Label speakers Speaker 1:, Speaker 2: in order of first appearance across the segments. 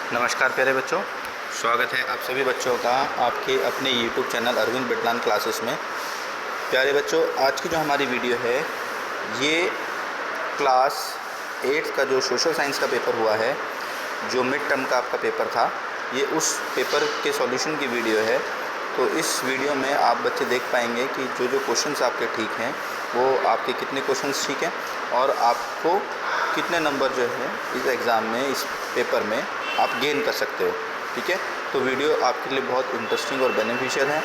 Speaker 1: नमस्कार प्यारे बच्चों, स्वागत है आप सभी बच्चों का आपके अपने YouTube चैनल अरविंद बिटलान क्लासेस में। प्यारे बच्चों, आज की जो हमारी वीडियो है ये क्लास 8 का जो सोशल साइंस का पेपर हुआ है, जो मिड टर्म का आपका पेपर था, ये उस पेपर के सॉल्यूशन की वीडियो है। तो इस वीडियो में आप बच्चे देख पाएंगे कि जो जो क्वेश्चंस आपके ठीक हैं वो आपके कितने क्वेश्चंस ठीक हैं और आपको कितने नंबर जो है इस एग्ज़ाम में, इस पेपर में आप गेन कर सकते हो। ठीक है, तो वीडियो आपके लिए बहुत इंटरेस्टिंग और बेनिफिशियल है।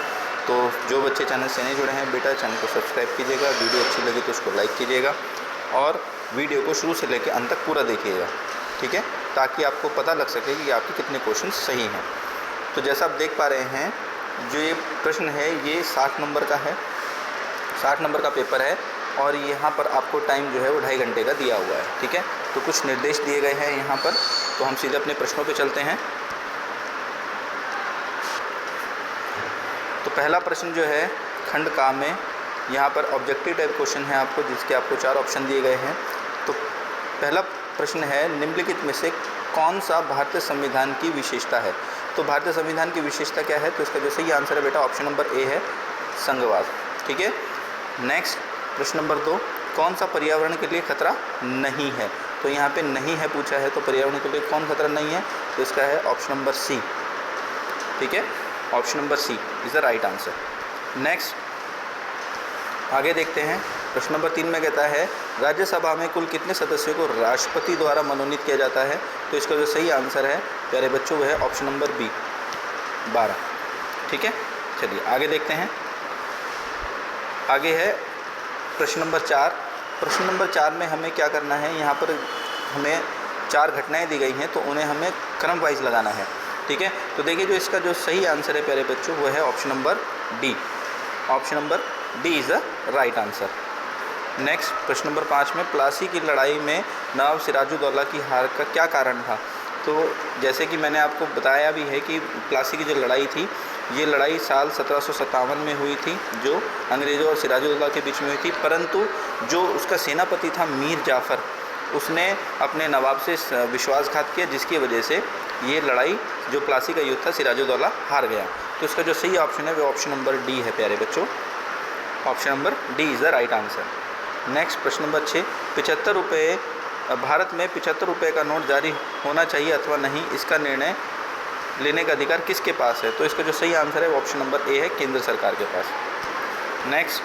Speaker 1: तो जो बच्चे चैनल से नहीं जुड़े हैं बेटा, चैनल को सब्सक्राइब कीजिएगा, वीडियो अच्छी लगी तो उसको लाइक कीजिएगा और वीडियो को शुरू से लेकर अंत तक पूरा देखिएगा। ठीक है, ताकि आपको पता लग सके कि आपके कितने क्वेश्चन सही हैं। तो जैसा आप देख पा रहे हैं, जो ये प्रश्न है ये 60 नंबर का है, 60 नंबर का पेपर है और यहाँ पर आपको टाइम जो है वो 2.5 घंटे का दिया हुआ है। ठीक है, तो कुछ निर्देश दिए गए हैं यहाँ पर, तो हम सीधे अपने प्रश्नों पे चलते हैं। तो पहला प्रश्न जो है खंड का में, यहाँ पर ऑब्जेक्टिव टाइप क्वेश्चन है आपको, जिसके आपको 4 ऑप्शन दिए गए हैं। तो पहला प्रश्न है, निम्नलिखित में से कौन सा भारतीय संविधान की विशेषता है। तो भारतीय संविधान की विशेषता क्या है, तो इसका जो सही आंसर है बेटा ऑप्शन नंबर ए है, संघवाद। ठीक है, नेक्स्ट प्रश्न नंबर 2, कौन सा पर्यावरण के लिए खतरा नहीं है। तो यहाँ पे नहीं है पूछा है, तो पर्यावरण के लिए कौन खतरा नहीं है, तो इसका है ऑप्शन नंबर सी। ठीक है, option number C is the right answer. Next आगे देखते हैं, प्रश्न नंबर 3 में कहता है राज्यसभा में कुल कितने सदस्यों को राष्ट्रपति द्वारा मनोनीत किया जाता है। तो इसका जो सही आंसर है प्यारे बच्चों वो है ऑप्शन नंबर बी, 12। ठीक है, चलिए आगे देखते हैं। आगे है प्रश्न नंबर 4। प्रश्न नंबर 4 में हमें क्या करना है, यहाँ पर हमें 4 घटनाएं दी गई हैं, तो उन्हें हमें क्रम वाइज लगाना है। ठीक है, तो देखिए जो इसका जो सही आंसर है प्यारे बच्चों वो है option number D. Option number D is the right answer. Next प्रश्न नंबर 5 में, प्लासी की लड़ाई में नवाब सिराजुद्दौला की हार का क्या कारण था। तो जैसे कि मैंने आपको बताया भी है कि प्लासी की जो लड़ाई थी, ये लड़ाई साल 1757 में हुई थी, जो अंग्रेज़ों और सिराजुद्दौला के बीच में हुई थी। परंतु जो उसका सेनापति था मीर जाफ़र, उसने अपने नवाब से विश्वासघात किया, जिसकी वजह से ये लड़ाई, जो प्लासी का युद्ध था, सिराजुद्दौला हार गया। तो इसका जो सही ऑप्शन है वो ऑप्शन नंबर डी है प्यारे बच्चों, option number D is the right answer. Next प्रश्न नंबर 6, 75 रुपये, भारत में 75 रुपये का नोट जारी होना चाहिए अथवा नहीं, इसका निर्णय लेने का अधिकार किसके पास है। तो इसका जो सही आंसर है वो ऑप्शन नंबर ए है, केंद्र सरकार के पास। नेक्स्ट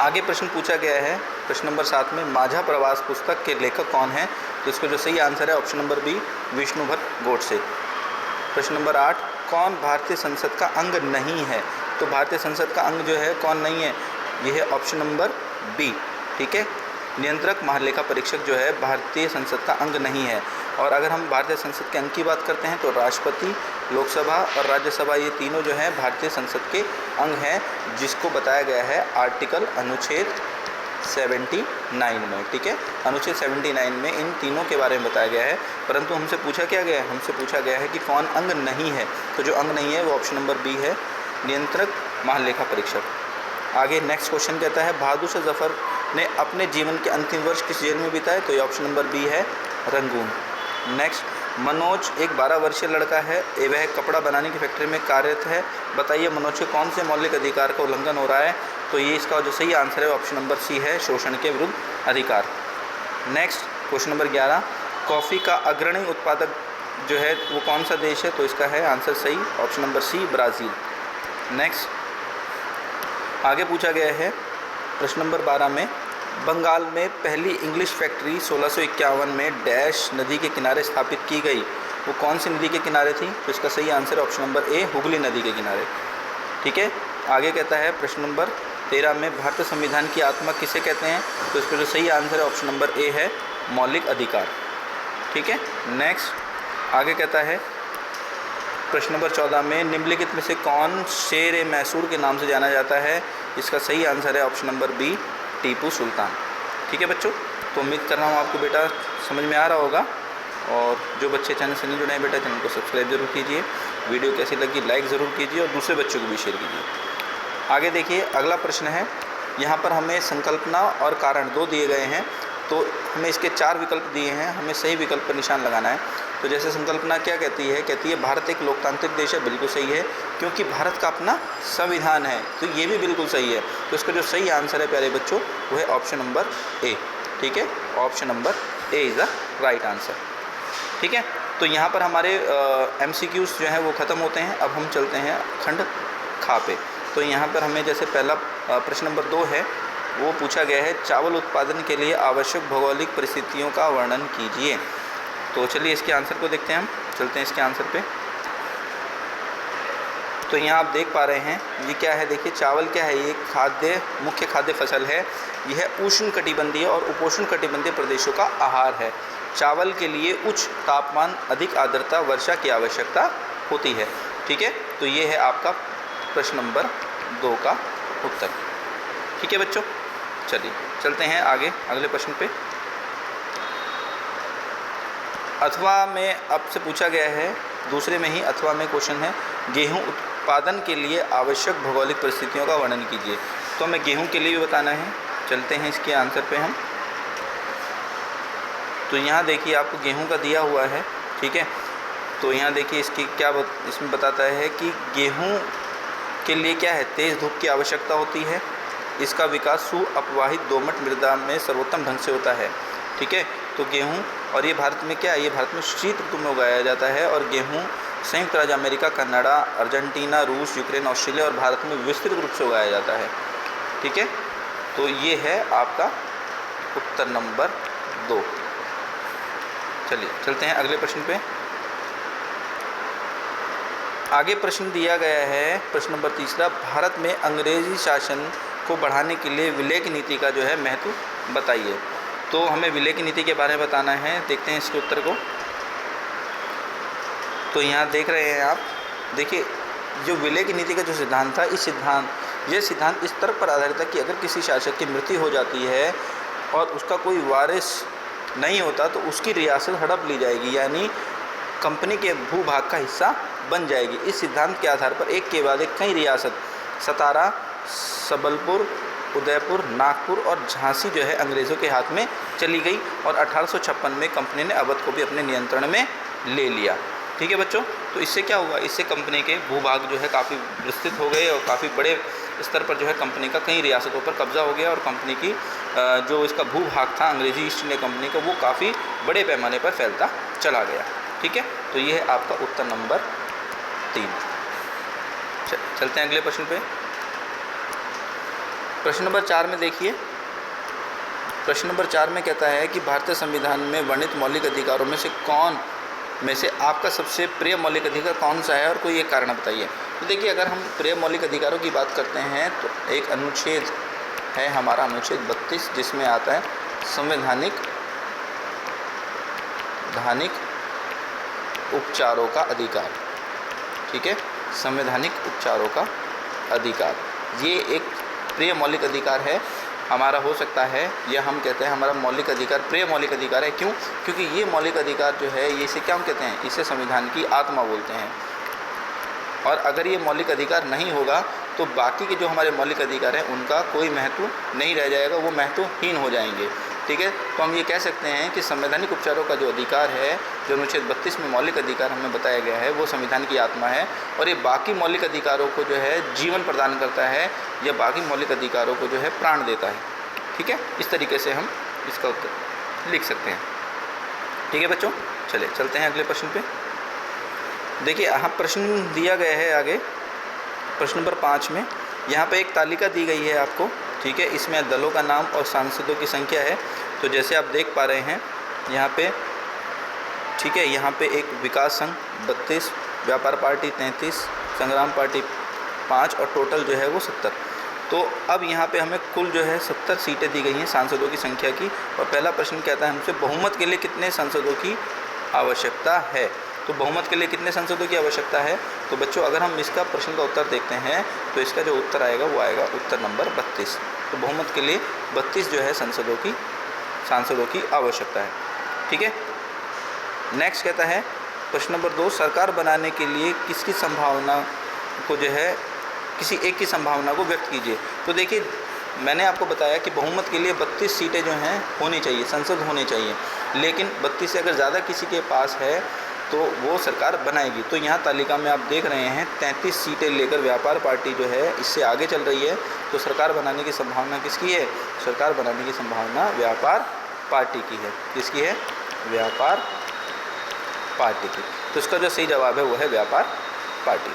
Speaker 1: आगे प्रश्न पूछा गया है प्रश्न नंबर 7 में, माझा प्रवास पुस्तक के लेखक कौन है। तो इसका जो सही आंसर है ऑप्शन नंबर बी, विष्णुभट्ट गोडसे। प्रश्न नंबर 8, कौन भारतीय संसद का अंग नहीं है। तो भारतीय संसद का अंग जो है कौन नहीं है, यह है ऑप्शन नंबर बी। ठीक है, नियंत्रक महालेखा परीक्षक जो है भारतीय संसद का अंग नहीं है। और अगर हम भारतीय संसद के अंग की बात करते हैं तो राष्ट्रपति, लोकसभा और राज्यसभा, ये तीनों जो हैं भारतीय संसद के अंग हैं, जिसको बताया गया है आर्टिकल अनुच्छेद 79 में। ठीक है, अनुच्छेद 79 में इन तीनों के बारे में बताया गया है। परंतु हमसे पूछा क्या गया है, हमसे पूछा गया है कि कौन अंग नहीं है। तो जो अंग नहीं है वो ऑप्शन नंबर बी है, नियंत्रक महालेखा परीक्षक। आगे नेक्स्ट क्वेश्चन कहता है, बहादुर शाह जफर ने अपने जीवन के अंतिम वर्ष किस जेल में बिताए। तो ये ऑप्शन नंबर बी है, रंगून। नेक्स्ट, मनोज एक 12 वर्षीय लड़का है, वह कपड़ा बनाने की फैक्ट्री में कार्यरत है, बताइए मनोज के कौन से मौलिक अधिकार का उल्लंघन हो रहा है। तो ये इसका जो सही आंसर है ऑप्शन नंबर सी है, शोषण के विरुद्ध अधिकार। नेक्स्ट क्वेश्चन नंबर 11, कॉफ़ी का अग्रणी उत्पादक जो है वो कौन सा देश है। तो इसका है आंसर सही option number C, Brazil. Next आगे पूछा गया है प्रश्न नंबर 12 में, बंगाल में पहली इंग्लिश फैक्ट्री 1651 में डैश नदी के किनारे स्थापित की गई, वो कौन सी नदी के किनारे थी। तो इसका सही answer option number A, Hooghly नदी के किनारे। ठीक है, आगे कहता है प्रश्न नंबर 13 में, भारतीय संविधान की आत्मा किसे कहते हैं। तो इसका जो सही आंसर है ऑप्शन नंबर ए है, मौलिक अधिकार। ठीक है, नेक्स्ट आगे कहता है प्रश्न नंबर 14 में, निम्नलिखित में से कौन शेर ए मैसूर के नाम से जाना जाता है। इसका सही आंसर है option number B, Tipu Sultan. ठीक है बच्चों, तो उम्मीद कर रहा हूँ आपको बेटा समझ में आ रहा होगा। और जो बच्चे चैनल से नहीं जुड़े हैं बेटा, चैनल को सब्सक्राइब जरूर कीजिए, वीडियो कैसी लगी लाइक ज़रूर कीजिए और दूसरे बच्चों को भी शेयर कीजिए। आगे देखिए अगला प्रश्न है, यहाँ पर हमें संकल्पना और कारण 2 दिए गए हैं। तो हमें इसके 4 विकल्प दिए हैं, हमें सही विकल्प पर निशान लगाना है। तो जैसे संकल्पना क्या कहती है, कहती है भारत एक लोकतांत्रिक देश है, बिल्कुल सही है, क्योंकि भारत का अपना संविधान है, तो ये भी बिल्कुल सही है। तो इसका जो सही आंसर है प्यारे बच्चों वो है ऑप्शन नंबर ए। ठीक है, option number A is the right answer. ठीक है, तो यहाँ पर हमारे MCQs जो हैं वो ख़त्म होते हैं। अब हम चलते हैं खंड खा पे। तो यहाँ पर हमें जैसे पहला प्रश्न नंबर 2 है, वो पूछा गया है चावल उत्पादन के लिए आवश्यक भौगोलिक परिस्थितियों का वर्णन कीजिए। तो चलिए इसके आंसर को देखते हैं, हम चलते हैं इसके आंसर पे। तो यहाँ आप देख पा रहे हैं ये क्या है, देखिए चावल क्या है, ये मुख्य खाद्य फसल है। यह उष्ण कटिबंधीय और उपोष्ण कटिबंधीय प्रदेशों का आहार है। चावल के लिए उच्च तापमान, अधिक आर्द्रता, वर्षा की आवश्यकता होती है। ठीक है, तो ये है आपका प्रश्न नंबर 2 का उत्तर। ठीक है बच्चों, चलिए चलते हैं आगे अगले प्रश्न पे। अथवा में आपसे पूछा गया है, दूसरे में ही अथवा में क्वेश्चन है, गेहूं उत्पादन के लिए आवश्यक भौगोलिक परिस्थितियों का वर्णन कीजिए। तो हमें गेहूं के लिए भी बताना है। चलते हैं इसके आंसर पे हम। तो यहाँ देखिए आपको गेहूं का दिया हुआ है। ठीक है, तो यहाँ देखिए इसकी क्या इसमें बताता है कि गेहूं के लिए क्या है, तेज़ धूप की आवश्यकता होती है। इसका विकास सुअपवाहित दोमट मृदा में सर्वोत्तम ढंग से होता है। ठीक है, तो गेहूं, और ये भारत में क्या है, ये भारत में शीत ऋतु में उगाया जाता है। और गेहूं संयुक्त राज्य अमेरिका, कनाडा, अर्जेंटीना, रूस, यूक्रेन, ऑस्ट्रेलिया और भारत में विस्तृत रूप से उगाया जाता है। ठीक है, तो ये है आपका उत्तर नंबर 2। चलिए चलते हैं अगले प्रश्न पे। आगे प्रश्न दिया गया है, प्रश्न नंबर 3, भारत में अंग्रेजी शासन को बढ़ाने के लिए विलय की नीति का जो है महत्व बताइए। तो हमें विलय की नीति के बारे में बताना है। देखते हैं इसके उत्तर को। तो यहाँ देख रहे हैं आप, देखिए जो विलय की नीति का जो सिद्धांत था, यह सिद्धांत इस तर्क पर आधारित था कि अगर किसी शासक की मृत्यु हो जाती है और उसका कोई वारिस नहीं होता तो उसकी रियासत हड़प ली जाएगी, यानी कंपनी के भूभाग का हिस्सा बन जाएगी। इस सिद्धांत के आधार पर एक के बाद एक कई रियासत, सतारा, सबलपुर, उदयपुर, नागपुर और झांसी जो है अंग्रेज़ों के हाथ में चली गई और 1856 में कंपनी ने अवध को भी अपने नियंत्रण में ले लिया। ठीक है बच्चों, तो इससे क्या हुआ, इससे कंपनी के भूभाग जो है काफ़ी विस्तृत हो गए और काफ़ी बड़े स्तर पर जो है कंपनी का कई रियासतों पर कब्जा हो गया और कंपनी की जो इसका भूभाग था अंग्रेज़ी ईस्ट इंडिया कंपनी का, वो काफ़ी बड़े पैमाने पर फैलता चला गया। ठीक है, तो ये है आपका उत्तर नंबर 3। चलते हैं अगले प्रश्न पे। प्रश्न नंबर 4 में देखिए, प्रश्न नंबर 4 में कहता है कि भारतीय संविधान में वर्णित मौलिक अधिकारों में से आपका सबसे प्रिय मौलिक अधिकार कौन सा है और कोई एक कारण बताइए। तो देखिए अगर हम प्रिय मौलिक अधिकारों की बात करते हैं तो एक अनुच्छेद है हमारा, अनुच्छेद 32, जिसमें आता है संवैधानिक उपचारों का अधिकार। ठीक है, संवैधानिक उपचारों का अधिकार, ये एक प्रिय मौलिक अधिकार है हमारा, हो सकता है या हम कहते हैं हमारा मौलिक अधिकार प्रिय मौलिक अधिकार है। क्यों? क्योंकि ये मौलिक अधिकार जो है ये इसे क्या हम कहते हैं, इसे संविधान की आत्मा बोलते हैं। और अगर ये मौलिक अधिकार नहीं होगा तो बाकी के जो हमारे मौलिक अधिकार हैं उनका कोई महत्व नहीं रह जाएगा, वो महत्वहीन हो जाएंगे। ठीक है, तो हम ये कह सकते हैं कि संवैधानिक उपचारों का जो अधिकार है, जो अनुच्छेद 32 में मौलिक अधिकार हमें बताया गया है, वो संविधान की आत्मा है और ये बाकी मौलिक अधिकारों को जो है जीवन प्रदान करता है या बाकी मौलिक अधिकारों को जो है प्राण देता है। ठीक है, इस तरीके से हम इसका उत्तर लिख सकते हैं। ठीक है बच्चों, चलिए चलते हैं अगले प्रश्न पे। देखिए यहाँ प्रश्न दिया गया है आगे, प्रश्न नंबर 5 में यहाँ पे एक तालिका दी गई है आपको। ठीक है, इसमें दलों का नाम और सांसदों की संख्या है। तो जैसे आप देख पा रहे हैं यहाँ पे, ठीक है, यहाँ पे एक विकास संघ 32, व्यापार पार्टी 33, संग्राम पार्टी 5 और टोटल जो है वो 70। तो अब यहाँ पे हमें कुल जो है 70 सीटें दी गई हैं सांसदों की संख्या की। और पहला प्रश्न कहता है हमसे बहुमत के लिए कितने सांसदों की आवश्यकता है। तो बहुमत के लिए कितने सांसदों की आवश्यकता है, तो बच्चों अगर हम इसका प्रश्न का उत्तर देखते हैं तो इसका जो उत्तर आएगा वो आएगा उत्तर नंबर 32। तो बहुमत के लिए 32 जो है सांसदों की आवश्यकता है। ठीक है, नेक्स्ट कहता है प्रश्न नंबर 2, सरकार बनाने के लिए किसकी संभावना को जो है, किसी एक की संभावना को व्यक्त कीजिए। तो देखिए मैंने आपको बताया कि बहुमत के लिए 32 सीटें जो हैं होनी चाहिए, संसद होनी चाहिए, लेकिन 32 से अगर ज़्यादा किसी के पास है तो वो सरकार बनाएगी। तो यहाँ तालिका में आप देख रहे हैं 33 सीटें लेकर व्यापार पार्टी जो है इससे आगे चल रही है। तो सरकार बनाने की संभावना किसकी है? सरकार बनाने की संभावना व्यापार पार्टी की है। किसकी है? व्यापार पार्टी की। तो इसका जो सही जवाब है वो है व्यापार पार्टी।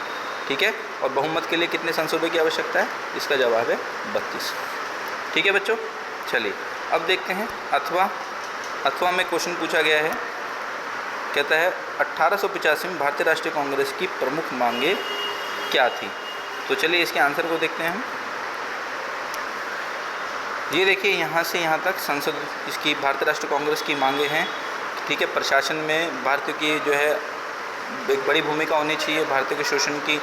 Speaker 1: ठीक है। और बहुमत के लिए कितने सांसदों की आवश्यकता है? इसका जवाब है 32। ठीक है बच्चों, चलिए अब देखते हैं अथवा में क्वेश्चन पूछा गया है। कहता है 1885 में भारतीय राष्ट्रीय कांग्रेस की प्रमुख मांगे क्या थी? तो चलिए इसके आंसर को देखते हैं हम। ये देखिए यहाँ से यहाँ तक संसद इसकी भारतीय राष्ट्रीय कांग्रेस की मांगे हैं। ठीक है। प्रशासन में भारतीयों की जो है एक बड़ी भूमिका होनी चाहिए। भारतीयों के शोषण की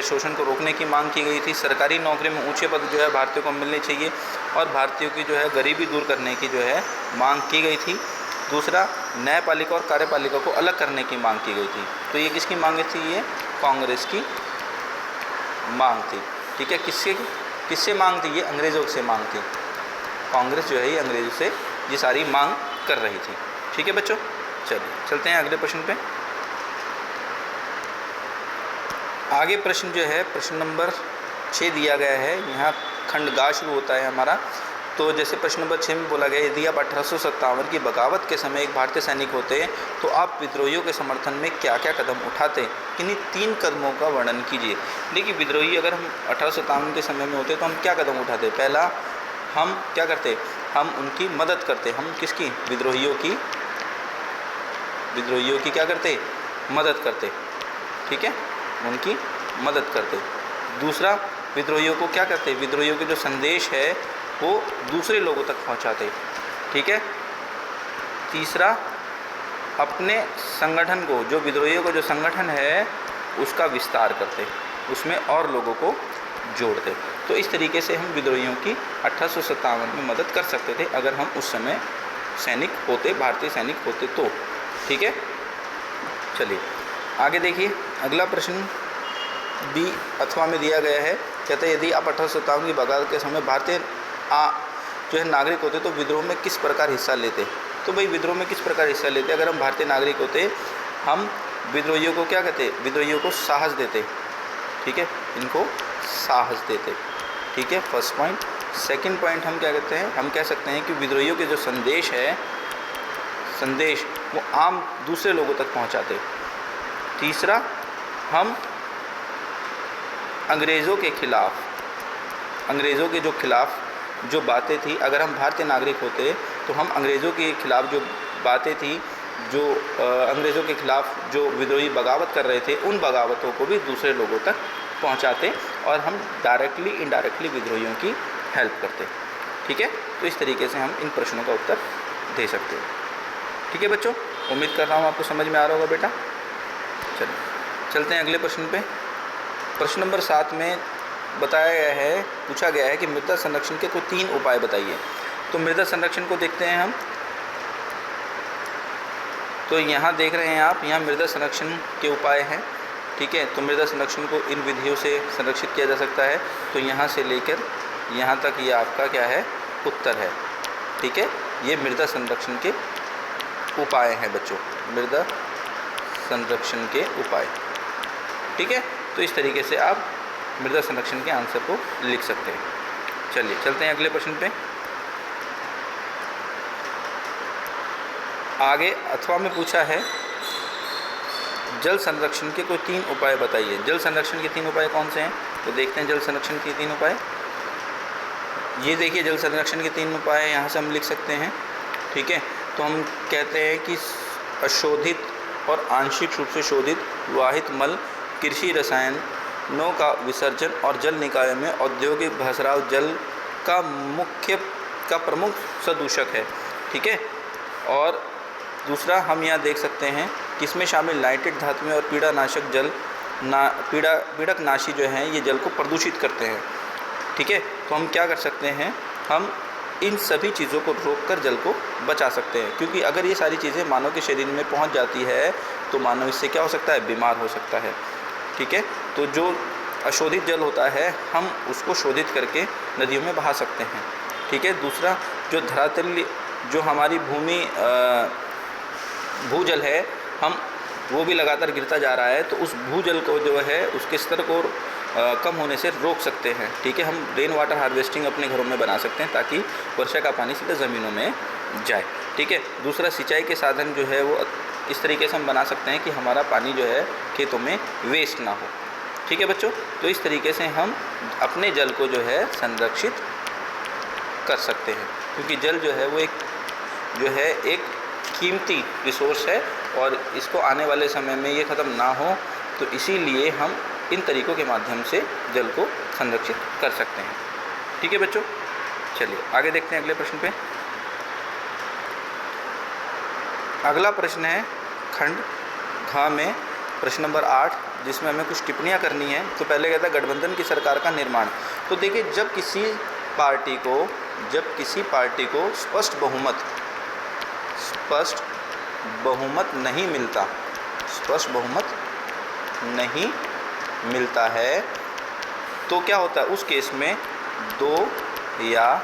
Speaker 1: शोषण को रोकने की मांग की गई थी। सरकारी नौकरी में ऊंचे पद जो है भारतीयों को मिलने चाहिए और भारतीयों की जो है गरीबी दूर करने की जो है मांग की गई थी। दूसरा, न्यायपालिका और कार्यपालिका को अलग करने की मांग की गई थी। तो ये किसकी मांग थी? ये कांग्रेस की मांग थी। ठीक है। किससे मांग थी? ये अंग्रेज़ों से मांग थी। कांग्रेस जो है ये अंग्रेज़ों से ये सारी मांग कर रही थी। ठीक है बच्चों, चलिए चलते हैं अगले प्रश्न पे। आगे प्रश्न जो है प्रश्न नंबर 6 दिया गया है। यहाँ खंड गा शुरू होता है हमारा। तो जैसे प्रश्न नंबर 6 में बोला गया, यदि आप 1857 की बगावत के समय एक भारतीय सैनिक होते तो आप विद्रोहियों के समर्थन में क्या क्या कदम उठाते? किन्हीं 3 कदमों का वर्णन कीजिए। देखिए, विद्रोही अगर हम 1857 के समय में होते तो हम क्या कदम उठाते? पहला, हम क्या करते? हम उनकी मदद करते। हम किसकी? विद्रोहियों की क्या करते? मदद करते। ठीक है, उनकी मदद करते। दूसरा, विद्रोहियों को क्या करते? विद्रोहियों के जो संदेश है वो दूसरे लोगों तक पहुंचाते। ठीक है। तीसरा, अपने संगठन को, जो विद्रोहियों का जो संगठन है उसका विस्तार करते, उसमें और लोगों को जोड़ते। तो इस तरीके से हम विद्रोहियों की 1857 में मदद कर सकते थे अगर हम उस समय सैनिक होते, भारतीय सैनिक होते तो। ठीक है। चलिए आगे देखिए, अगला प्रश्न बी अथवा में दिया गया है। कहते हैं यदि आप 1857 की बगावत के समय भारतीय जो है नागरिक होते तो विद्रोह में किस प्रकार हिस्सा लेते? तो भाई विद्रोह में किस प्रकार हिस्सा लेते? अगर हम भारतीय नागरिक होते, हम विद्रोहियों को क्या कहते? विद्रोहियों को साहस देते। ठीक है, इनको साहस देते। ठीक है, फर्स्ट पॉइंट। सेकंड पॉइंट हम क्या कहते हैं? हम कह सकते हैं कि विद्रोहियों के जो संदेश वो आम दूसरे लोगों तक पहुंचाते। तीसरा, हम अंग्रेज़ों के खिलाफ जो बातें थी, अगर हम भारतीय नागरिक होते तो हम अंग्रेज़ों के खिलाफ जो बातें थी, जो अंग्रेज़ों के खिलाफ जो विद्रोही बगावत कर रहे थे, उन बगावतों को भी दूसरे लोगों तक पहुंचाते और हम डायरेक्टली इनडायरेक्टली विद्रोहियों की हेल्प करते। ठीक है। तो इस तरीके से हम इन प्रश्नों का उत्तर दे सकते हैं। ठीक है बच्चों, उम्मीद कर रहा हूँ आपको समझ में आ रहा होगा बेटा। चलिए चलते हैं अगले प्रश्न पे। प्रश्न नंबर 7 में बताया गया है, पूछा गया है कि मृदा संरक्षण के कोई 3 उपाय बताइए। तो मृदा संरक्षण को देखते हैं हम। तो यहाँ देख रहे हैं आप, यहाँ मृदा संरक्षण के उपाय हैं। ठीक है। तो मृदा संरक्षण को इन विधियों से संरक्षित किया जा सकता है। तो यहाँ से लेकर यहाँ तक ये आपका क्या है? उत्तर है। ठीक है, ये मृदा संरक्षण के उपाय हैं बच्चों, मृदा संरक्षण के उपाय। ठीक है। तो इस तरीके से आप मृदा संरक्षण के आंसर को लिख सकते हैं। चलिए चलते हैं अगले प्रश्न पे। आगे अथवा में पूछा है जल संरक्षण के कोई 3 उपाय बताइए। जल संरक्षण के 3 उपाय कौन से हैं? तो देखते हैं जल संरक्षण के 3 उपाय। ये देखिए, जल संरक्षण के 3 उपाय यहाँ से हम लिख सकते हैं। ठीक है। तो हम कहते हैं कि अशोधित और आंशिक रूप से शोधित वाहित मल, कृषि रसायनों का विसर्जन और जल निकाय में औद्योगिक भस्राव जल का प्रमुख सदूषक है। ठीक है। और दूसरा हम यहाँ देख सकते हैं कि इसमें शामिल नाइट्रेट धातुएं और पीड़कनाशी जो हैं ये जल को प्रदूषित करते हैं। ठीक है। तो हम क्या कर सकते हैं? हम इन सभी चीज़ों को रोककर जल को बचा सकते हैं, क्योंकि अगर ये सारी चीज़ें मानव के शरीर में पहुंच जाती है तो मानव इससे क्या हो सकता है? बीमार हो सकता है। ठीक है। तो जो अशोधित जल होता है हम उसको शोधित करके नदियों में बहा सकते हैं। ठीक है। दूसरा, जो धरातल जो हमारी भूजल है हम वो भी लगातार गिरता जा रहा है, तो उस भूजल को जो है उसके स्तर को कम होने से रोक सकते हैं। ठीक है। हम रेन वाटर हार्वेस्टिंग अपने घरों में बना सकते हैं ताकि वर्षा का पानी सीधे ज़मीनों में जाए। ठीक है। दूसरा, सिंचाई के साधन जो है वो इस तरीके से हम बना सकते हैं कि हमारा पानी जो है खेतों में वेस्ट ना हो। ठीक है बच्चों। तो इस तरीके से हम अपने जल को जो है संरक्षित कर सकते हैं, क्योंकि जल जो है वो एक कीमती रिसोर्स है और इसको आने वाले समय में ये ख़त्म ना हो, तो इसीलिए हम इन तरीक़ों के माध्यम से जल को संरक्षित कर सकते हैं। ठीक है बच्चों। चलिए आगे देखते हैं अगले प्रश्न पे। अगला प्रश्न है खंड घ में प्रश्न नंबर 8, जिसमें हमें कुछ टिप्पणियां करनी है। तो पहले कहता है गठबंधन की सरकार का निर्माण। तो देखिए, जब किसी पार्टी को स्पष्ट बहुमत नहीं मिलता है तो क्या होता है उस केस में 2 या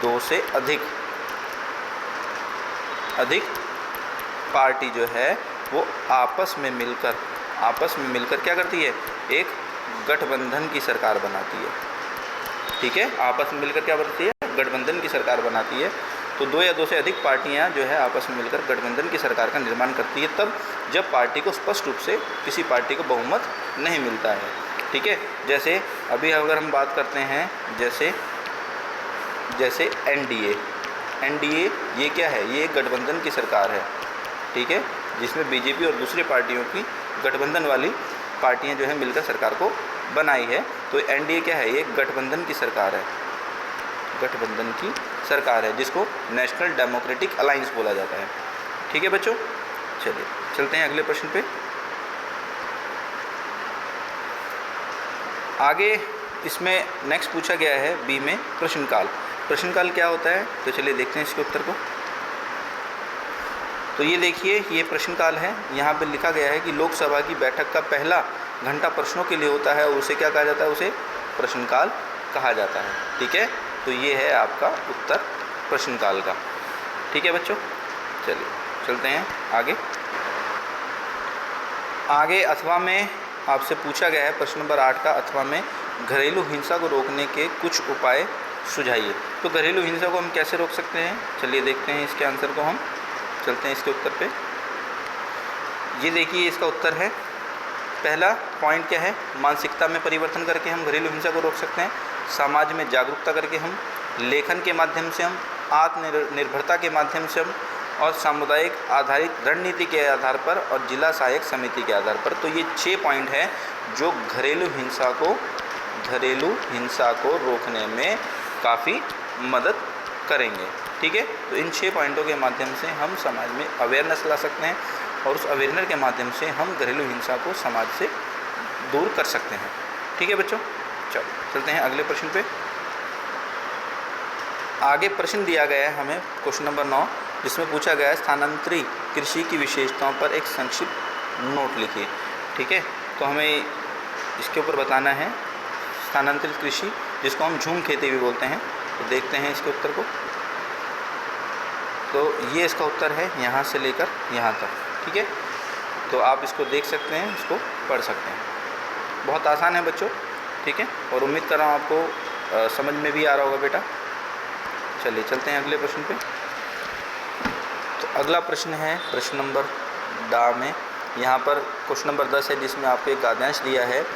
Speaker 1: 2 से अधिक पार्टी जो है वो आपस में मिलकर क्या करती है, एक गठबंधन की सरकार बनाती है। ठीक है। आपस में मिलकर क्या बनती है, गठबंधन की सरकार बनाती है। तो 2 या 2 से अधिक पार्टियां जो है आपस में मिलकर गठबंधन की सरकार का निर्माण करती है, तब जब पार्टी को स्पष्ट रूप से किसी पार्टी को बहुमत नहीं मिलता है। ठीक है। जैसे अभी अगर हम बात करते हैं जैसे एनडीए ये क्या है, ये गठबंधन की सरकार है। ठीक है। जिसमें बीजेपी और दूसरी पार्टियों की गठबंधन वाली पार्टियां जो है मिलकर सरकार को बनाई है। तो एनडीए क्या है, ये गठबंधन की सरकार है, जिसको नेशनल डेमोक्रेटिक अलायंस बोला जाता है। ठीक है बच्चों। चलिए चलते हैं अगले प्रश्न पे। आगे इसमें नेक्स्ट पूछा गया है बी में प्रश्नकाल क्या होता है, तो चलिए देखते हैं इसके उत्तर को। तो ये देखिए, ये प्रश्नकाल है। यहाँ पे लिखा गया है कि लोकसभा की बैठक का पहला घंटा प्रश्नों के लिए होता है और उसे क्या कहा जाता है, उसे प्रश्नकाल कहा जाता है। ठीक है। तो ये है आपका उत्तर प्रश्नकाल का। ठीक है बच्चों। चलिए चलते हैं आगे अथवा में आपसे पूछा गया है प्रश्न नंबर 8 का, अथवा में घरेलू हिंसा को रोकने के कुछ उपाय सुझाइए। तो घरेलू हिंसा को हम कैसे रोक सकते हैं, चलिए देखते हैं इसके आंसर को। हम चलते हैं इसके उत्तर पे। ये देखिए इसका उत्तर है, पहला पॉइंट क्या है, मानसिकता में परिवर्तन करके हम घरेलू हिंसा को रोक सकते हैं। समाज में जागरूकता करके हम, लेखन के माध्यम से हम, आत्मनिर्भरता के माध्यम से हम, और सामुदायिक आधारित रणनीति के आधार पर और जिला सहायक समिति के आधार पर। तो ये 6 पॉइंट हैं जो घरेलू हिंसा को रोकने में काफ़ी मदद करेंगे। ठीक है। तो इन 6 पॉइंटों के माध्यम से हम समाज में अवेयरनेस ला सकते हैं और उस अवेयरनेस के माध्यम से हम घरेलू हिंसा को समाज से दूर कर सकते हैं। ठीक है बच्चों। चलो चलते हैं अगले प्रश्न पे। आगे प्रश्न दिया गया है हमें क्वेश्चन नंबर 9, जिसमें पूछा गया है स्थानांतरित कृषि की विशेषताओं पर एक संक्षिप्त नोट लिखिए। ठीक है। तो हमें इसके ऊपर बताना है स्थानांतरित कृषि, जिसको हम झूम खेती भी बोलते हैं। तो देखते हैं इसके उत्तर को। तो ये इसका उत्तर है, यहाँ से लेकर यहाँ तक। ठीक है। तो आप इसको देख सकते हैं, इसको पढ़ सकते हैं। बहुत आसान है बच्चों। ठीक है। और उम्मीद कर रहा हूँ आपको समझ में भी आ रहा होगा बेटा। चलिए चलते हैं अगले प्रश्न पे। तो अगला प्रश्न है प्रश्न नंबर डा में। यहाँ पर क्वेश्चन नंबर 10 है, जिसमें आपको एक वाक्यांश दिया है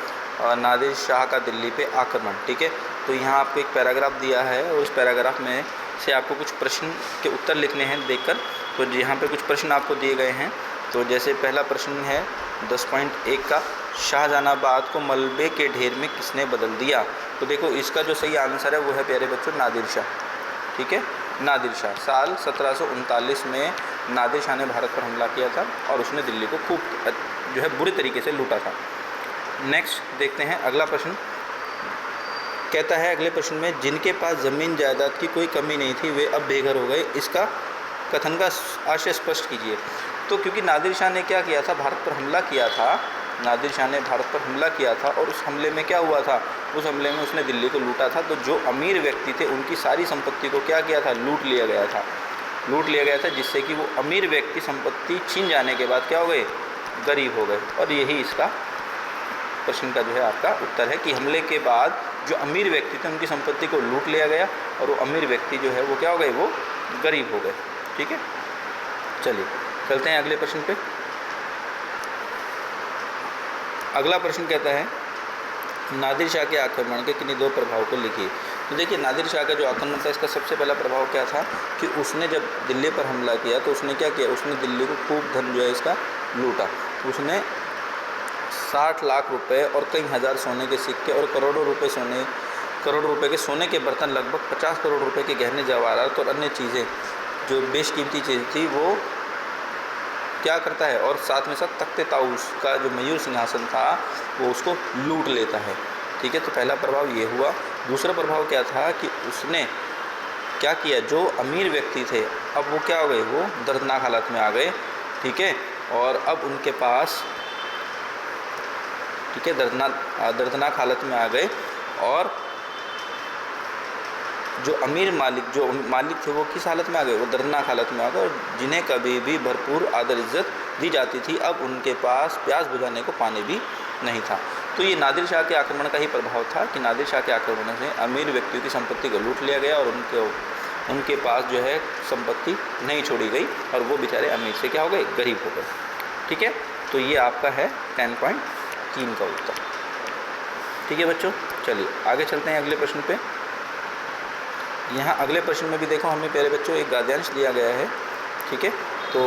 Speaker 1: नादिर शाह का दिल्ली पे आक्रमण। ठीक है। तो यहाँ आपको एक पैराग्राफ दिया है और उस पैराग्राफ में से आपको कुछ प्रश्न के उत्तर लिखने हैं देखकर। तो यहाँ पे कुछ प्रश्न आपको दिए गए हैं। तो जैसे पहला प्रश्न है 10.1 का, शाहजहानाबाद को मलबे के ढेर में किसने बदल दिया। तो देखो इसका जो सही आंसर है वो है प्यारे बच्चों नादिर शाह। ठीक है। नादिर शाह साल 1739 में नादिर शाह ने भारत पर हमला किया था और उसने दिल्ली को खूब जो है बुरी तरीके से लूटा था। नेक्स्ट देखते हैं अगला प्रश्न। कहता है अगले प्रश्न में, जिनके पास ज़मीन जायदाद की कोई कमी नहीं थी वे अब बेघर हो गए, इसका कथन का आशय स्पष्ट कीजिए। तो क्योंकि नादिर शाह ने क्या किया था, भारत पर हमला किया था, नादिर शाह ने भारत पर हमला किया था और उस हमले में क्या हुआ था, उस हमले में उसने दिल्ली को लूटा था। तो जो अमीर व्यक्ति थे उनकी सारी संपत्ति को क्या किया था, लूट लिया गया था, जिससे कि वो अमीर व्यक्ति संपत्ति छीन जाने के बाद क्या हो गए, गरीब हो गए। और यही इसका प्रश्न का जो है आपका उत्तर है कि हमले के बाद जो अमीर व्यक्ति थे उनकी संपत्ति को लूट लिया गया और वो अमीर व्यक्ति जो है वो क्या हो गए, वो गरीब हो गए। ठीक है, चलिए चलते हैं अगले प्रश्न पे। अगला प्रश्न कहता है नादिर शाह के आक्रमण के किन्हीं 2 प्रभाव को लिखिए। तो देखिए नादिर शाह का जो आक्रमण था इसका सबसे पहला प्रभाव क्या था कि उसने जब दिल्ली पर हमला किया तो उसने क्या किया, उसने दिल्ली को खूब धन जो है इसका लूटा। उसने 60 लाख रुपए और कई हज़ार सोने के सिक्के और करोड़ों रुपए के सोने के बर्तन, लगभग 50 करोड़ रुपए के गहने जवाहरात और अन्य चीज़ें जो बेशकीमती चीज़ थी वो क्या करता है, और साथ में साथ तख्ते ताऊस का जो मयूर सिंहासन था वो उसको लूट लेता है। ठीक है, तो पहला प्रभाव ये हुआ। दूसरा प्रभाव क्या था कि उसने क्या किया, जो अमीर व्यक्ति थे अब वो क्या हो गए, वो दर्दनाक हालत में आ गए। ठीक है, और अब उनके पास ठीक है दर्दनाक हालत में आ गए और जो मालिक थे वो किस हालत में आ गए, वो दर्दनाक हालत में आ गए। और जिन्हें कभी भी भरपूर आदर इज्जत दी जाती थी अब उनके पास प्यास बुझाने को पानी भी नहीं था। तो ये नादिर शाह के आक्रमण का ही प्रभाव था कि नादिर शाह के आक्रमण से अमीर व्यक्तियों की संपत्ति को लूट लिया गया और उनके पास जो है संपत्ति नहीं छोड़ी गई और वो बेचारे अमीर से क्या हो गए, गरीब हो गए। ठीक है, तो ये आपका है 10.3 का उत्तर। ठीक है बच्चों, चलिए आगे चलते हैं अगले प्रश्न पे। यहाँ अगले प्रश्न में भी देखो हमें प्यारे बच्चों एक गद्यांश दिया गया है। ठीक है, तो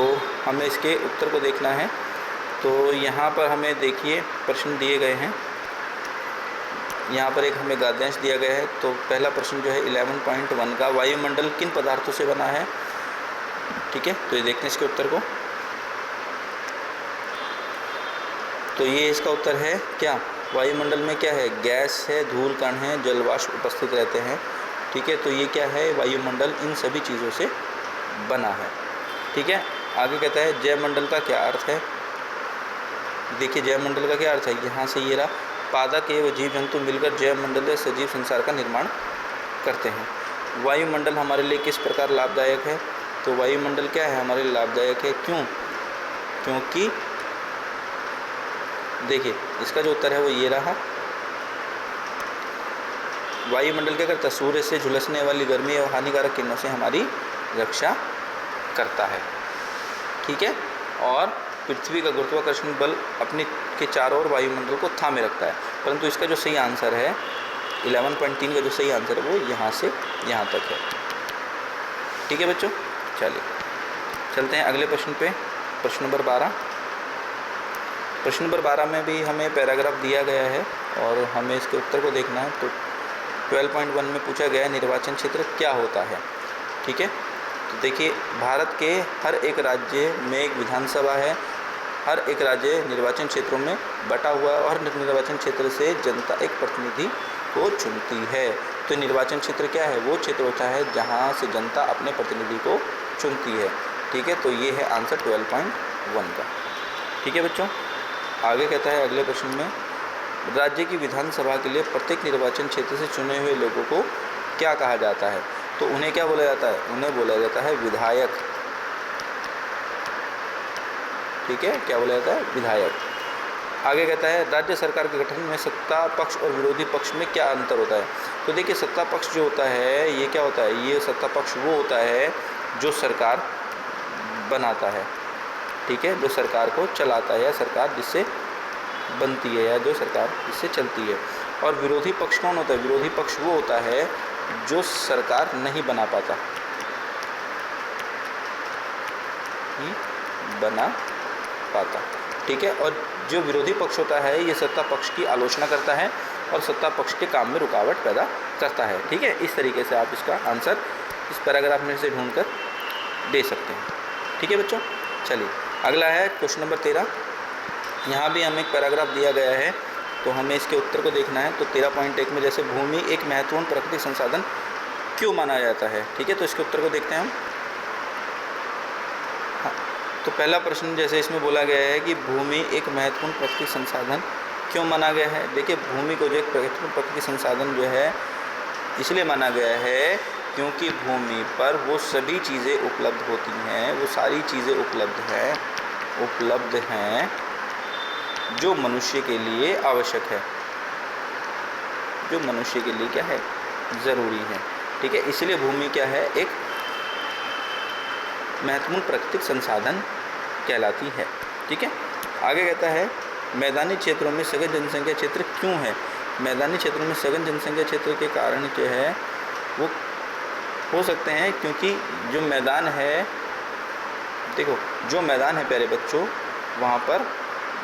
Speaker 1: हमें इसके उत्तर को देखना है। तो यहाँ पर हमें देखिए प्रश्न दिए गए हैं, यहाँ पर एक हमें गद्यांश दिया गया है। तो पहला प्रश्न जो है 11.1 का, वायुमंडल किन पदार्थों से बना है। ठीक है, तो ये देखते हैं इसके उत्तर को। तो ये इसका उत्तर है क्या, वायुमंडल में क्या है, गैस है, धूल कण है, जलवाष्प उपस्थित रहते हैं। ठीक है, तो ये क्या है, वायुमंडल इन सभी चीज़ों से बना है। ठीक है, आगे कहता है जयमंडल का क्या अर्थ है। देखिए जयमंडल का क्या अर्थ है, यहाँ से ये रहा, पादप एवं जीव जंतु मिलकर जयमंडल सजीव संसार का निर्माण करते हैं। वायुमंडल हमारे लिए किस प्रकार लाभदायक है, तो वायुमंडल क्या है, हमारे लिए लाभदायक है। क्यों, क्योंकि देखिए इसका जो उत्तर है वो ये रहा, वायुमंडल क्या करता है, सूर्य से झुलसने वाली गर्मी और हानिकारक किरणों से हमारी रक्षा करता है। ठीक है, और पृथ्वी का गुरुत्वाकर्षण बल अपने के चारों ओर वायुमंडल को थामे रखता है। परंतु इसका जो सही आंसर है 11.3 का जो सही आंसर है वो यहाँ से यहाँ तक है। ठीक है बच्चों, चलिए चलते हैं अगले प्रश्न पे। प्रश्न नंबर 12। प्रश्न नंबर 12 में भी हमें पैराग्राफ दिया गया है और हमें इसके उत्तर को देखना है। तो 12.1 में पूछा गया है निर्वाचन क्षेत्र क्या होता है। ठीक है, तो देखिए भारत के हर एक राज्य में एक विधानसभा है, हर एक राज्य निर्वाचन क्षेत्रों में बटा हुआ है और निर्वाचन क्षेत्र से जनता एक प्रतिनिधि को चुनती है। तो निर्वाचन क्षेत्र क्या है, वो क्षेत्र होता है जहाँ से जनता अपने प्रतिनिधि को चुनती है। ठीक है, तो ये है आंसर 12.1 का। ठीक है बच्चों, आगे कहता है अगले प्रश्न में, राज्य की विधानसभा के लिए प्रत्येक निर्वाचन क्षेत्र से चुने हुए लोगों को क्या कहा जाता है। तो उन्हें क्या बोला जाता है, उन्हें बोला जाता है विधायक। ठीक है, क्या बोला जाता है, विधायक। आगे कहता है राज्य सरकार के गठन में सत्ता पक्ष और विरोधी पक्ष में क्या अंतर होता है। तो देखिए सत्ता पक्ष जो होता है ये क्या होता है, ये सत्ता पक्ष वो होता है जो सरकार बनाता है। ठीक है, जो सरकार को चलाता है या सरकार जिससे बनती है या जो सरकार जिससे चलती है। और विरोधी पक्ष कौन होता है, विरोधी पक्ष वो होता है जो सरकार नहीं बना पाता, ठीक है, और जो विरोधी पक्ष होता है ये सत्ता पक्ष की आलोचना करता है और सत्ता पक्ष के काम में रुकावट पैदा करता है। ठीक है, इस तरीके से आप इसका आंसर इस पैराग्राफ में से ढूंढकर दे सकते हैं। ठीक है बच्चों, चलिए अगला है क्वेश्चन नंबर 13। यहाँ भी हमें एक पैराग्राफ दिया गया है तो हमें इसके उत्तर को देखना है। तो 13.1 में जैसे भूमि एक महत्वपूर्ण प्राकृतिक संसाधन क्यों माना जाता है। ठीक है, तो इसके उत्तर को देखते हैं हम। हाँ, तो पहला प्रश्न जैसे इसमें बोला गया है कि भूमि एक महत्वपूर्ण प्राकृतिक संसाधन क्यों माना गया है। देखिए भूमि को जो एक महत्वपूर्ण प्राकृतिक संसाधन जो है इसलिए माना गया है क्योंकि भूमि पर वो सभी चीज़ें उपलब्ध होती हैं, वो सारी चीज़ें उपलब्ध हैं जो मनुष्य के लिए आवश्यक है, जो मनुष्य के लिए क्या है, ज़रूरी है। ठीक है, इसलिए भूमि क्या है, एक महत्वपूर्ण प्राकृतिक संसाधन कहलाती है। ठीक है, आगे कहता है मैदानी क्षेत्रों में सघन जनसंख्या क्षेत्र क्यों है। मैदानी क्षेत्रों में सघन जनसंख्या क्षेत्र के कारण क्या है, वो हो सकते हैं क्योंकि जो मैदान है, देखो जो मैदान है प्यारे बच्चों, वहाँ पर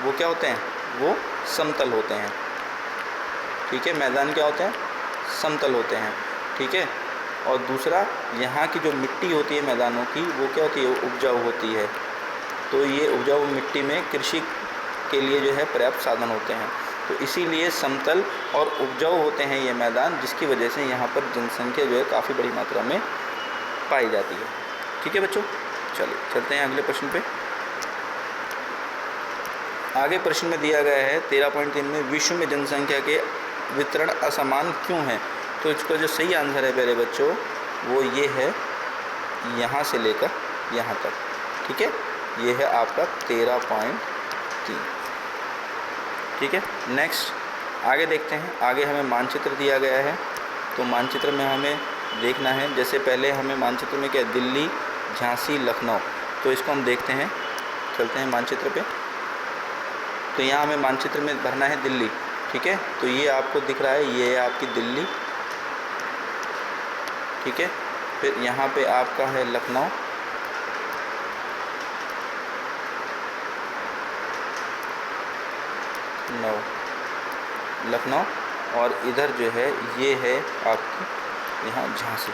Speaker 1: वो क्या होते हैं, वो समतल होते हैं। ठीक है, मैदान क्या होते हैं, समतल होते हैं। ठीक है, और दूसरा यहाँ की जो मिट्टी होती है मैदानों की, वो क्या होती है, उपजाऊ होती है। तो ये उपजाऊ मिट्टी में कृषि के लिए जो है पर्याप्त साधन होते हैं, तो इसीलिए समतल और उपजाऊ होते हैं ये मैदान, जिसकी वजह से यहाँ पर जनसंख्या जो है काफ़ी बड़ी मात्रा में पाई जाती है। ठीक है बच्चों, चलिए चलते हैं अगले प्रश्न पे। आगे प्रश्न में दिया गया है 13.3 में विश्व में जनसंख्या के वितरण असमान क्यों है। तो इसका जो सही आंसर है मेरे बच्चों, वो ये है यहाँ से लेकर यहाँ तक। ठीक है, ये है आपका 13.3। ठीक है, नेक्स्ट आगे देखते हैं। आगे हमें मानचित्र दिया गया है, तो मानचित्र में हमें देखना है, जैसे पहले हमें मानचित्र में क्या, दिल्ली, झांसी, लखनऊ, तो इसको हम देखते हैं। चलते हैं मानचित्र पे। तो यहाँ हमें मानचित्र में भरना है दिल्ली। ठीक है, तो ये आपको दिख रहा है, ये है आपकी दिल्ली। ठीक है, फिर यहाँ पे आपका है लखनऊ, लखनऊ, और इधर जो है ये है आपकी यहाँ झांसी।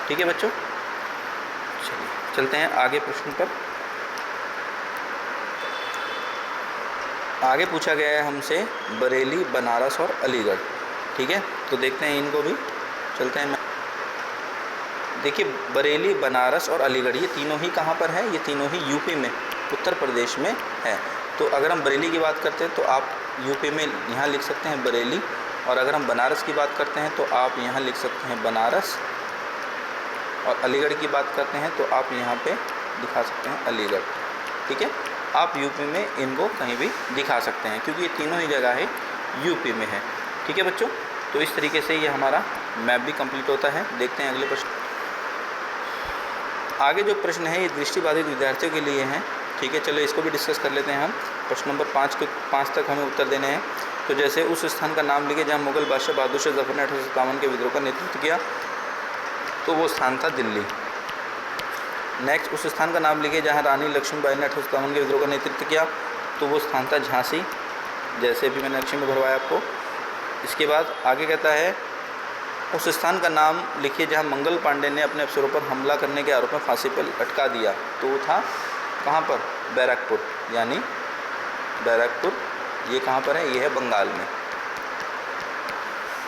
Speaker 1: ठीक है बच्चों, चलिए चलते हैं आगे प्रश्न पर। आगे पूछा गया है हमसे बरेली, बनारस और अलीगढ़। ठीक है, तो देखते हैं इनको भी। चलते हैं। देखिए बरेली, बनारस और अलीगढ़ ये तीनों ही कहाँ पर है, ये तीनों ही यूपी में, उत्तर प्रदेश में है। तो अगर हम बरेली की बात करते हैं तो आप यूपी में यहाँ लिख सकते हैं बरेली, और अगर हम बनारस की बात करते हैं तो आप यहाँ लिख सकते हैं बनारस, और अलीगढ़ की बात करते हैं तो आप यहाँ पे दिखा सकते हैं अलीगढ़। ठीक है, आप यूपी में इनको कहीं भी दिखा सकते हैं क्योंकि ये तीनों ही जगह है यूपी में है। ठीक है बच्चों, तो इस तरीके से ये हमारा मैप भी कंप्लीट होता है। देखते हैं अगले प्रश्न। आगे जो प्रश्न है ये दृष्टिबाधित विद्यार्थियों के लिए हैं। ठीक है, चलो इसको भी डिस्कस कर लेते हैं हम। प्रश्न नंबर 5 तक हमें उत्तर देने हैं। तो जैसे उस स्थान का नाम लिखे जहाँ मुगल बादशाह बहादुर शाह जफर ने 1857 के विद्रोह का नेतृत्व किया, तो वो स्थान था दिल्ली। नेक्स्ट, उस स्थान का नाम लिखे जहाँ रानी लक्ष्मीबाई ने 1857 के विद्रोह का नेतृत्व किया, तो वो स्थान था झांसी, जैसे भी मैंने लक्ष्मी में भरवाया आपको। इसके बाद आगे कहता है उस स्थान का नाम लिखिए जहाँ मंगल पांडे ने अपने अफसरों पर हमला करने के आरोप में फांसी पर लटका दिया, तो वो था कहाँ पर, बैरकपुर, यानी बैरकपुर ये कहाँ पर है, ये है बंगाल में।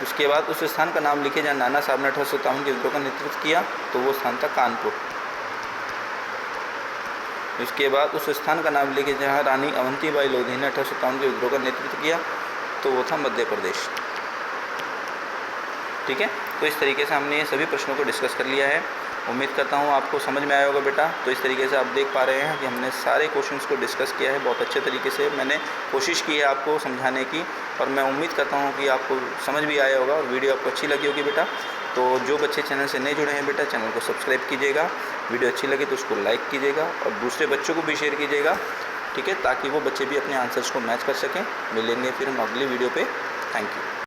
Speaker 1: उसके बाद उस स्थान का नाम लिखिए जहाँ नाना साहब ने 1857 के विद्रोह का नेतृत्व किया, तो वो स्थान था कानपुर। उसके बाद उस स्थान का नाम लिखिए जहाँ रानी अवंतीबाई लोधी ने 1857 के विद्रोह का नेतृत्व किया, तो वो था मध्य प्रदेश। ठीक है, तो इस तरीके से हमने ये सभी प्रश्नों को डिस्कस कर लिया है। उम्मीद करता हूँ आपको समझ में आया होगा बेटा। तो इस तरीके से आप देख पा रहे हैं कि हमने सारे क्वेश्चंस को डिस्कस किया है। बहुत अच्छे तरीके से मैंने कोशिश की है आपको समझाने की, और मैं उम्मीद करता हूँ कि आपको समझ भी आया होगा और वीडियो आपको अच्छी लगी होगी बेटा। तो जो बच्चे चैनल से नहीं जुड़े हैं बेटा, चैनल को सब्सक्राइब कीजिएगा, वीडियो अच्छी लगे तो उसको लाइक कीजिएगा और दूसरे बच्चों को भी शेयर कीजिएगा। ठीक है, ताकि वो बच्चे भी अपने आंसर्स को मैच कर सकें। मिलेंगे फिर हम अगली वीडियो पे। Thank you.